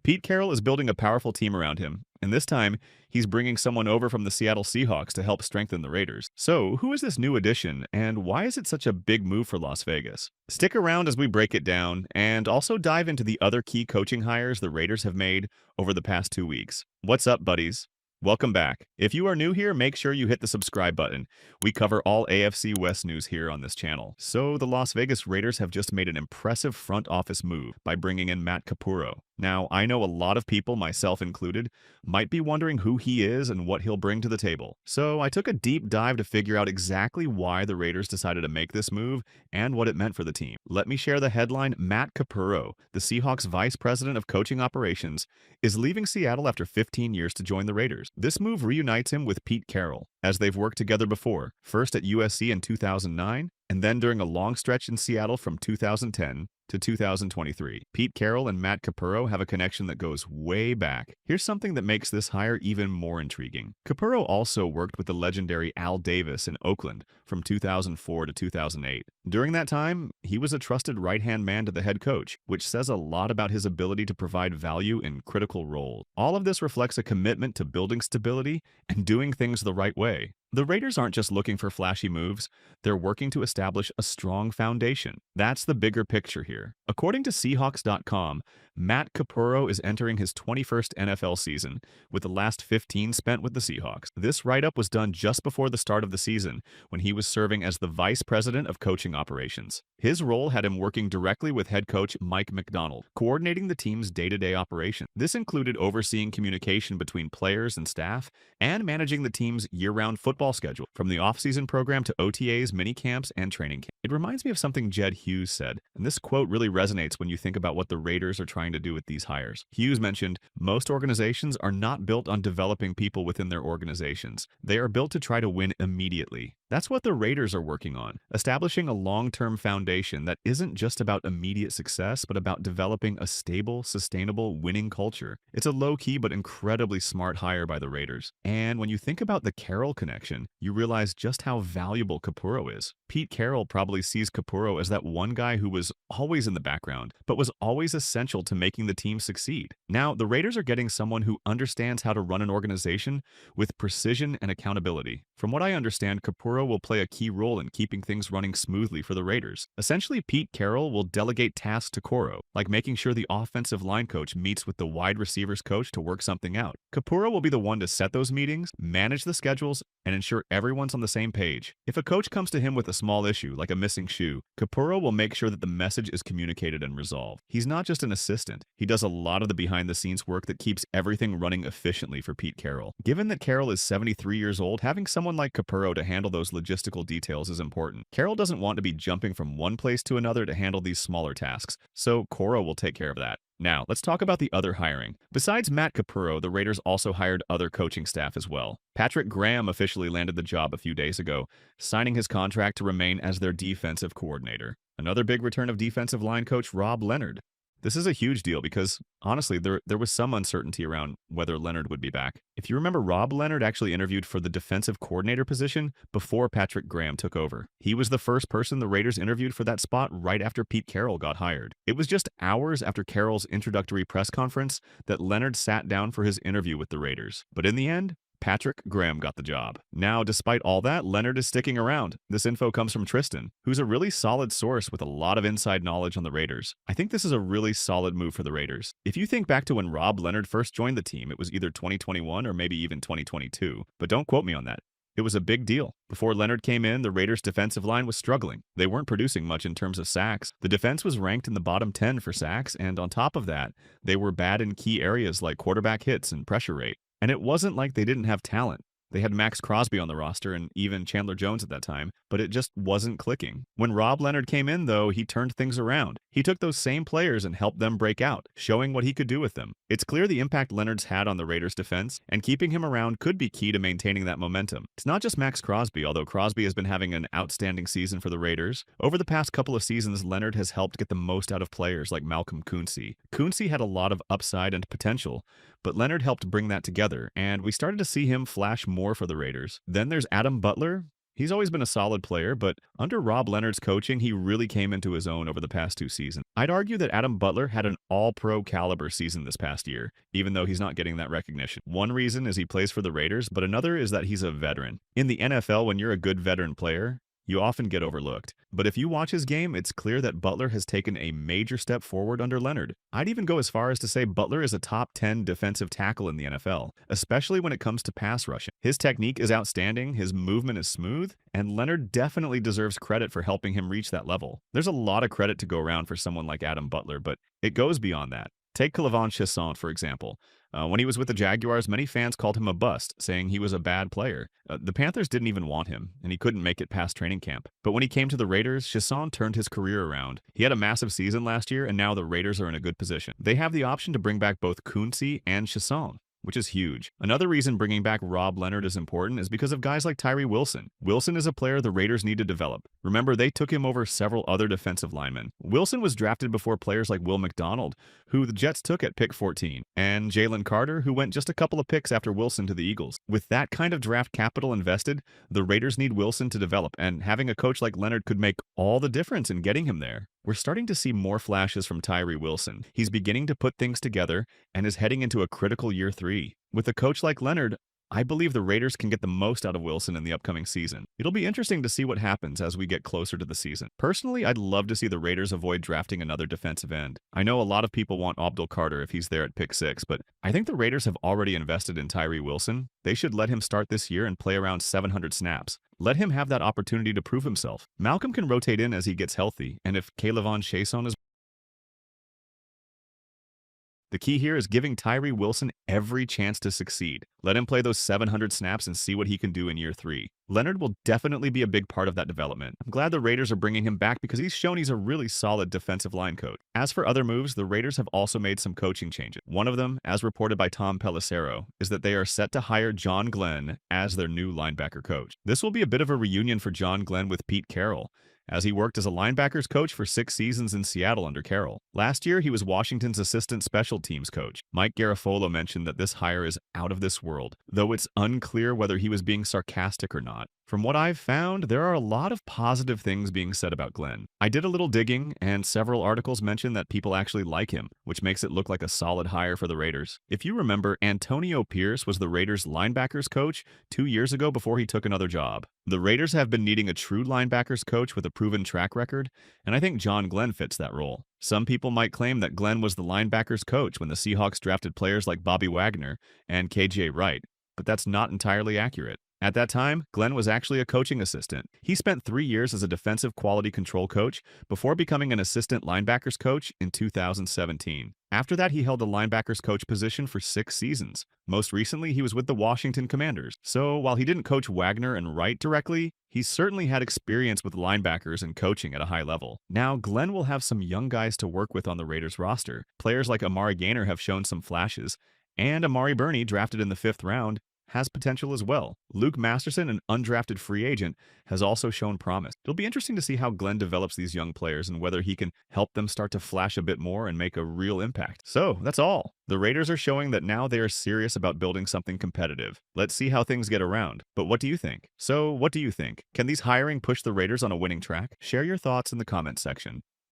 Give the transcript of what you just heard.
Pete Carroll is building a powerful team around him, and this time, he's bringing someone over from the Seattle Seahawks to help strengthen the Raiders. So, who is this new addition, and why is it such a big move for Las Vegas? Stick around as we break it down, and also dive into the other key coaching hires the Raiders have made over the past 2 weeks. What's up, buddies? Welcome back. If you are new here, make sure you hit the subscribe button. We cover all AFC West news here on this channel. So, the Las Vegas Raiders have just made an impressive front office move by bringing in Matt Capurro. Now, I know a lot of people, myself included, might be wondering who he is and what he'll bring to the table. So I took a deep dive to figure out exactly why the Raiders decided to make this move and what it meant for the team. Let me share the headline. Matt Capurro, the Seahawks Vice President of Coaching Operations, is leaving Seattle after 15 years to join the Raiders. This move reunites him with Pete Carroll, as they've worked together before, first at USC in 2009, and then during a long stretch in Seattle from 2010 to 2023. Pete Carroll and Matt Capurro have a connection that goes way back. Here's something that makes this hire even more intriguing. Capurro also worked with the legendary Al Davis in Oakland from 2004 to 2008. During that time, he was a trusted right-hand man to the head coach, which says a lot about his ability to provide value in critical roles. All of this reflects a commitment to building stability and doing things the right way. The Raiders aren't just looking for flashy moves, they're working to establish a strong foundation. That's the bigger picture here. According to Seahawks.com, Matt Capurro is entering his 21st NFL season, with the last 15 spent with the Seahawks. This write-up was done just before the start of the season, when he was serving as the Vice President of Coaching Operations. His role had him working directly with head coach Mike McDonald, coordinating the team's day-to-day operation. This included overseeing communication between players and staff, and managing the team's year-round football schedule, from the off-season program to OTAs, mini camps, and training camp. It reminds me of something Jed Hughes said, and this quote really resonates when you think about what the Raiders are trying to do with these hires. Hughes mentioned, "Most organizations are not built on developing people within their organizations. They are built to try to win immediately." That's what the Raiders are working on, establishing a long-term foundation that isn't just about immediate success, but about developing a stable, sustainable, winning culture. It's a low-key but incredibly smart hire by the Raiders. And when you think about the Carroll connection, you realize just how valuable Capurro is. Pete Carroll probably sees Capurro as that one guy who was always in the background, but was always essential to making the team succeed. Now, the Raiders are getting someone who understands how to run an organization with precision and accountability. From what I understand, Capurro will play a key role in keeping things running smoothly for the Raiders. Essentially, Pete Carroll will delegate tasks to Capurro, like making sure the offensive line coach meets with the wide receivers coach to work something out. Capurro will be the one to set those meetings, manage the schedules, and ensure everyone's on the same page. If a coach comes to him with a small issue, like a missing shoe, Capurro will make sure that the message is communicated and resolved. He's not just an assistant. He does a lot of the behind-the-scenes work that keeps everything running efficiently for Pete Carroll. Given that Carroll is 73 years old, having someone like Capurro to handle those logistical details is important. Carroll doesn't want to be jumping from one place to another to handle these smaller tasks, so Capurro will take care of that. Now, let's talk about the other hiring. Besides Matt Capurro, the Raiders also hired other coaching staff as well. Patrick Graham officially landed the job a few days ago, signing his contract to remain as their defensive coordinator. Another big return of defensive line coach Rob Leonard. This is a huge deal because, honestly, there was some uncertainty around whether Leonard would be back. If you remember, Rob Leonard actually interviewed for the defensive coordinator position before Patrick Graham took over. He was the first person the Raiders interviewed for that spot right after Pete Carroll got hired. It was just hours after Carroll's introductory press conference that Leonard sat down for his interview with the Raiders. But in the end, Patrick Graham got the job. Now, despite all that, Leonard is sticking around. This info comes from Tristan, who's a really solid source with a lot of inside knowledge on the Raiders. I think this is a really solid move for the Raiders. If you think back to when Rob Leonard first joined the team, it was either 2021 or maybe even 2022. But don't quote me on that. It was a big deal. Before Leonard came in, the Raiders' defensive line was struggling. They weren't producing much in terms of sacks. The defense was ranked in the bottom 10 for sacks, and on top of that, they were bad in key areas like quarterback hits and pressure rate. And it wasn't like they didn't have talent. They had Max Crosby on the roster and even Chandler Jones at that time, but it just wasn't clicking. When Rob Leonard came in, though, he turned things around. He took those same players and helped them break out, showing what he could do with them. It's clear the impact Leonard's had on the Raiders' defense, and keeping him around could be key to maintaining that momentum. It's not just Max Crosby, although Crosby has been having an outstanding season for the Raiders. Over the past couple of seasons, Leonard has helped get the most out of players like Malcolm Kuntz. Kuntz had a lot of upside and potential, but Leonard helped bring that together, and we started to see him flash more for the Raiders. Then there's Adam Butler. He's always been a solid player, but under Rob Leonard's coaching, he really came into his own over the past 2 seasons. I'd argue that Adam Butler had an all-pro caliber season this past year, even though he's not getting that recognition. One reason is he plays for the Raiders, but another is that he's a veteran. In the NFL, when you're a good veteran player, you often get overlooked. But if you watch his game, it's clear that Butler has taken a major step forward under Leonard. I'd even go as far as to say Butler is a top 10 defensive tackle in the NFL, especially when it comes to pass rushing. His technique is outstanding, his movement is smooth, and Leonard definitely deserves credit for helping him reach that level. There's a lot of credit to go around for someone like Adam Butler, but it goes beyond that. Take Clavon Chaisson, for example. When he was with the Jaguars, many fans called him a bust, saying he was a bad player. The Panthers didn't even want him, and he couldn't make it past training camp. But when he came to the Raiders, Chaisson turned his career around. He had a massive season last year, and now the Raiders are in a good position. They have the option to bring back both Kunze and Chaisson, which is huge. Another reason bringing back Rob Leonard is important is because of guys like Tyree Wilson. Wilson is a player the Raiders need to develop. Remember, they took him over several other defensive linemen. Wilson was drafted before players like Will McDonald, who the Jets took at pick 14, and Jalen Carter, who went just a couple of picks after Wilson to the Eagles. With that kind of draft capital invested, the Raiders need Wilson to develop, and having a coach like Leonard could make all the difference in getting him there. We're starting to see more flashes from Tyree Wilson. He's beginning to put things together and is heading into a critical year 3. With a coach like Leonard, I believe the Raiders can get the most out of Wilson in the upcoming season. It'll be interesting to see what happens as we get closer to the season. Personally, I'd love to see the Raiders avoid drafting another defensive end. I know a lot of people want Abdul Carter if he's there at pick 6, but I think the Raiders have already invested in Tyree Wilson. They should let him start this year and play around 700 snaps. Let him have that opportunity to prove himself. Malcolm can rotate in as he gets healthy, and if Clavon Chaisson is the key here is giving Tyree Wilson every chance to succeed. Let him play those 700 snaps and see what he can do in year 3. Leonard will definitely be a big part of that development. I'm glad the Raiders are bringing him back because he's shown he's a really solid defensive line coach. As for other moves, the Raiders have also made some coaching changes. One of them, as reported by Tom Pelissero, is that they are set to hire John Glenn as their new linebacker coach. This will be a bit of a reunion for John Glenn with Pete Carroll, as he worked as a linebackers coach for 6 seasons in Seattle under Carroll. Last year, he was Washington's assistant special teams coach. Mike Garafolo mentioned that this hire is out of this world, though it's unclear whether he was being sarcastic or not. From what I've found, there are a lot of positive things being said about Glenn. I did a little digging, and several articles mention that people actually like him, which makes it look like a solid hire for the Raiders. If you remember, Antonio Pierce was the Raiders' linebackers coach 2 years ago before he took another job. The Raiders have been needing a true linebackers coach with a proven track record, and I think John Glenn fits that role. Some people might claim that Glenn was the linebackers coach when the Seahawks drafted players like Bobby Wagner and KJ Wright, but that's not entirely accurate. At that time, Glenn was actually a coaching assistant. He spent 3 years as a defensive quality control coach before becoming an assistant linebackers coach in 2017. After that, he held the linebackers coach position for 6 seasons. Most recently, he was with the Washington Commanders. So while he didn't coach Wagner and Wright directly, he certainly had experience with linebackers and coaching at a high level. Now, Glenn will have some young guys to work with on the Raiders roster. Players like Amari Gaynor have shown some flashes, and Amari Burney, drafted in the 5th round, has potential as well. Luke Masterson, an undrafted free agent, has also shown promise. It'll be interesting to see how Glenn develops these young players and whether he can help them start to flash a bit more and make a real impact. So, that's all. The Raiders are showing that now they are serious about building something competitive. Let's see how things get around. But what do you think? So, what do you think? Can these hiring push the Raiders on a winning track? Share your thoughts in the comments section.